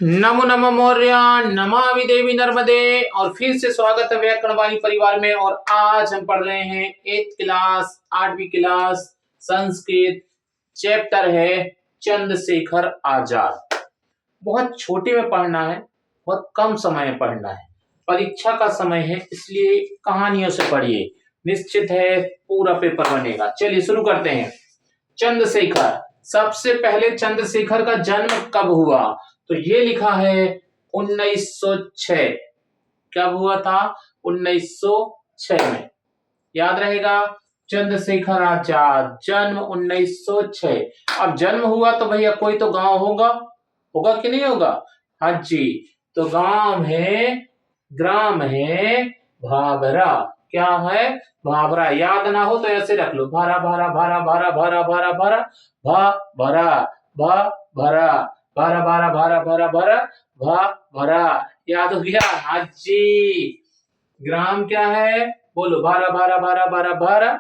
नमो नमः मौर्य, नमामि देवी नर्मदे। और फिर से स्वागत है व्याकरण वाणी परिवार में। और आज हम पढ़ रहे हैं 8th क्लास 8वीं क्लास संस्कृत। चैप्टर है चंद्रशेखर आजाद। बहुत छोटे में पढ़ना है, बहुत कम समय में पढ़ना है, परीक्षा का समय है, इसलिए कहानियों से पढ़िए, निश्चित है पूरा पेपर बनेगा। चलिए शुरू करते हैं। चंद्रशेखर, सबसे पहले चंद्रशेखर का जन्म कब हुआ? तो ये लिखा है 1906। कब हुआ था? 1906 में। याद रहेगा, चंद्रशेखर आजाद जन्म 1906। अब जन्म हुआ तो भैया कोई तो गांव होगा, होगा कि नहीं होगा? हाँ जी, तो ग्राम है भाभरा। क्या है? भाभरा। याद ना हो तो ऐसे रख लो, भारा भारा भारा भारा भारा भारा भारा भा भरा भा भरा भारा भारा भारा भारा भारा भा भरा। याद हो गया? हाँ जी। ग्राम क्या है? बोलो, भारा भारा भारा भारा भारा,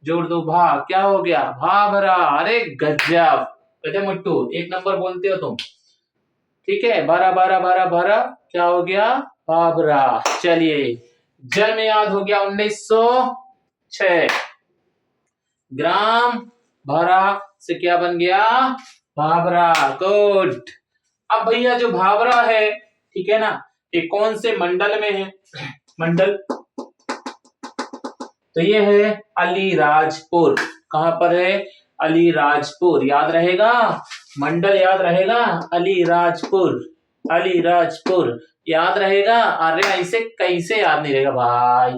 जोड़ दो भा, क्या हो गया? भाभरा। अरे गजब गजब मुट्टू, 1 नंबर बोलते हो तुम। ठीक है, बारह बारह बारह बारह, क्या हो गया? भाभरा। चलिए, जन्म याद हो गया 1906। ग्राम भारा से क्या बन गया? भाभरा। गुड। अब भैया जो भाभरा है, ठीक है ना, ये कौन से मंडल में है? मंडल तो ये है अलीराजपुर। कहां पर है? अलीराजपुर। याद रहेगा, मंडल याद रहेगा, अलीराजपुर। अलीराजपुर याद रहेगा। अरे ऐसे कैसे याद नहीं रहेगा भाई?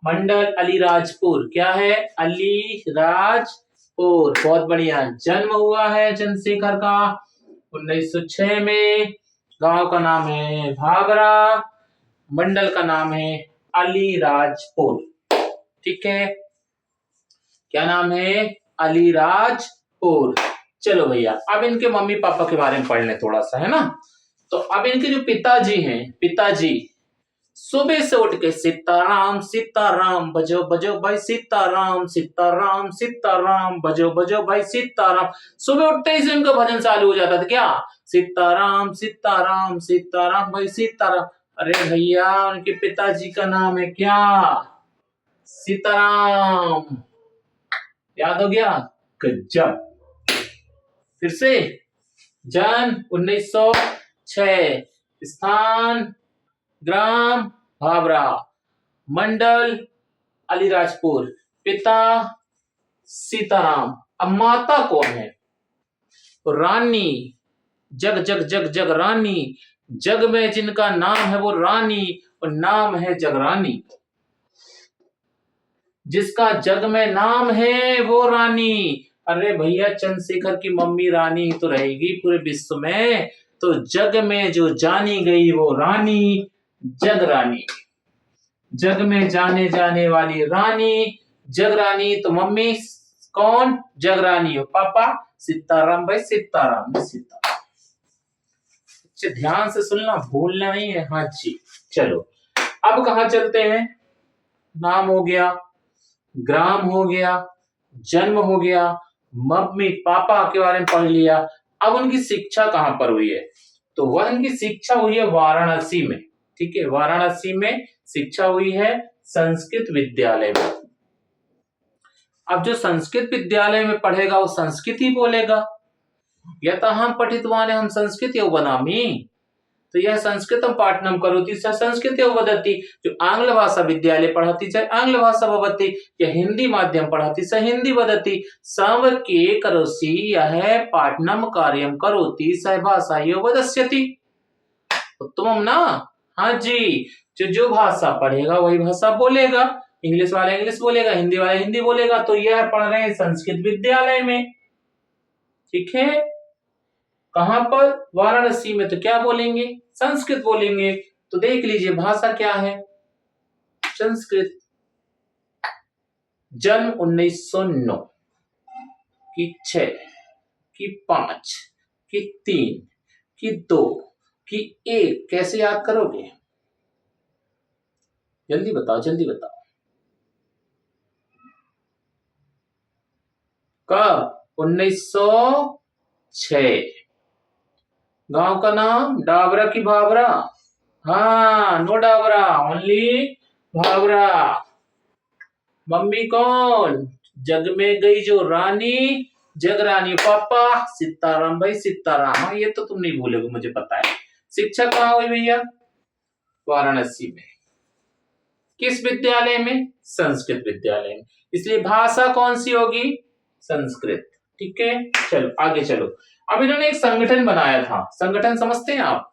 मंडल अलीराजपुर। क्या है? अलीराजपुर। बहुत बढ़िया। जन्म हुआ है चंद्रशेखर का 1906 में। गांव का नाम है भाभरा, मंडल का नाम है अलीराजपुर। ठीक है, क्या नाम है? अलीराजपुर। चलो भैया, अब इनके मम्मी पापा के बारे में पढ़ लें थोड़ा सा, है ना। तो अब इनके जो पिताजी हैं, पिताजी सुबह से उठ के सीताराम सीताराम बजो बजो भाई सीताराम सीताराम सीताराम बजो बजो भाई सीताराम। सुबह उठते ही से उनका भजन चालू हो जाता था। क्या? सीताराम सीताराम सीताराम भाई सीताराम। अरे भैया, उनके पिताजी का नाम है क्या? सीताराम। याद हो गया? गजब। फिर से, जन्म 1906, स्थान ग्राम भाभरा, मंडल अलीराजपुर, पिता सीताराम। अब माता कौन है? तो रानी, जग जग जग जग रानी। जग में जिनका नाम है वो रानी, और नाम है जगरानी। जिसका जग में नाम है वो रानी। अरे भैया, चंद्रशेखर की मम्मी रानी तो रहेगी पूरे विश्व में, तो जग में जो जानी गई वो रानी, जग रानी। जग में जाने जाने वाली रानी, जग रानी। तो मम्मी कौन? जग रानी। हो पापा सीताराम भाई सीताराम सीताराम। अच्छे ध्यान से सुनना, भूलना नहीं है। हाँ जी। चलो, अब कहा चलते हैं? नाम हो गया, ग्राम हो गया, जन्म हो गया, मम्मी पापा के बारे में पढ़ लिया। अब उनकी शिक्षा कहां पर हुई है? तो वह उनकी शिक्षा हुई है वाराणसी में। ठीक है, वाराणसी में शिक्षा हुई है, संस्कृत विद्यालय में। अब जो संस्कृत विद्यालय में पढ़ेगा वो संस्कृत ही बोलेगा। यतः पठितवान् हम संस्कृत वदामि। तो यह संस्कृतम पाठनम करोति स संस्कृतं वदति। जो आंग्ल भाषा विद्यालय पढ़ाती च आंग्ल भाषा वदति, या हिंदी माध्यम पढ़ाती स हिंदी वदति। सव के करोसि यह पाठनम कार्यम करोति स भाषायो वदस्यति। उत्तमम ना? हाँ जी। जो भाषा पढ़ेगा वही भाषा बोलेगा। इंग्लिश वाला इंग्लिश बोलेगा, हिंदी वाला हिंदी बोलेगा। तो यह पढ़ रहे हैं संस्कृत विद्यालय में। ठीक है, कहां पर? वाराणसी में। तो क्या बोलेंगे? संस्कृत बोलेंगे। तो देख लीजिए, भाषा क्या है? संस्कृत। जन्म 1909 की 6 की 5 की 3 की 2 की 1 कैसे याद करोगे? जल्दी बताओ, जल्दी बताओ। कब? 1906। गांव का नाम डाबरा की भाबरा? हाँ, no Dabra, only Bhabra. Mummy कौन? जग में गई जो रानी, जग रानी। पापा सीताराम भाई सीताराम। हाँ, ये तो तुम नहीं भूलोगे, मुझे पता है। शिक्षा कहाँ हुई भैया? वाराणसी में। किस विद्यालय में? संस्कृत विद्यालय में। इसलिए भाषा कौन सी होगी? संस्कृत। ठीक है, चलो आगे चलो। अब इन्होंने एक संगठन बनाया था। संगठन समझते हैं आप?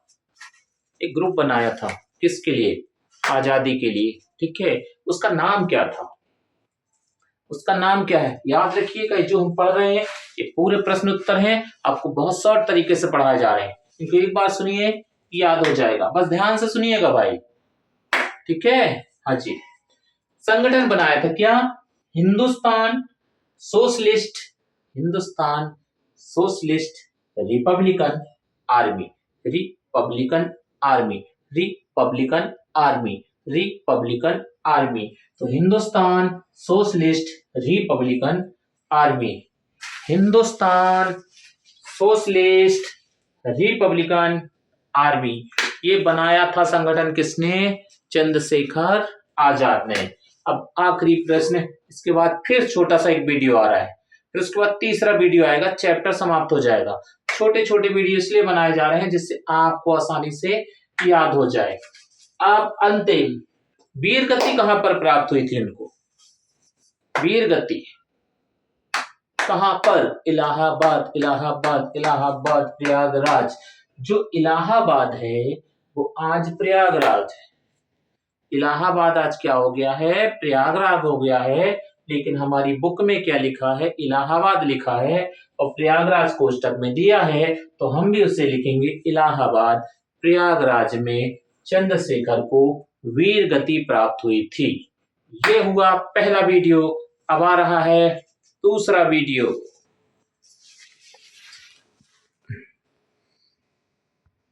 एक ग्रुप बनाया था, किसके लिए? आजादी के लिए। ठीक है, उसका नाम क्या था? उसका नाम क्या है? याद रखिएगा, जो हम पढ़ रहे हैं ये पूरे प्रश्न उत्तर हैं, आपको बहुत शॉर्ट तरीके से पढ़ाए जा रहे हैं। क्योंकि एक बार सुनिए याद हो जाएगा, बस ध्यान से सुनिएगा भाई। ठीक है, हाँ जी। संगठन बनाया था क्या? Hindustan socialist, Hindustan socialist republican army, republican army, republican army, republican army. तो Hindustan socialist republican army, Hindustan socialist republican army. ये बनाया था संगठन किसने? चंद्रशेखर आजाद ने। अब आखिरी प्रश्न, इसके बाद फिर छोटा सा एक वीडियो आ रहा है, फिर उसके बाद तीसरा वीडियो आएगा, चैप्टर समाप्त हो जाएगा। छोटे छोटे वीडियो इसलिए बनाए जा रहे हैं जिससे आपको आसानी से याद हो जाए। अब अंतिम, वीर गति कहां पर प्राप्त हुई थी इनको? वीर गति कहां पर? इलाहाबाद, इलाहाबाद, इलाहाबाद, प्रयागराज। जो इलाहाबाद है वो आज प्रयागराज है। इलाहाबाद आज क्या हो गया है? प्रयागराज हो गया है। लेकिन हमारी बुक में क्या लिखा है? इलाहाबाद लिखा है, और प्रयागराज कोष्टक में दिया है, तो हम भी उसे लिखेंगे इलाहाबाद। प्रयागराज में चंद्रशेखर को वीर गति प्राप्त हुई थी। ये हुआ पहला वीडियो। अब आ रहा है दूसरा वीडियो।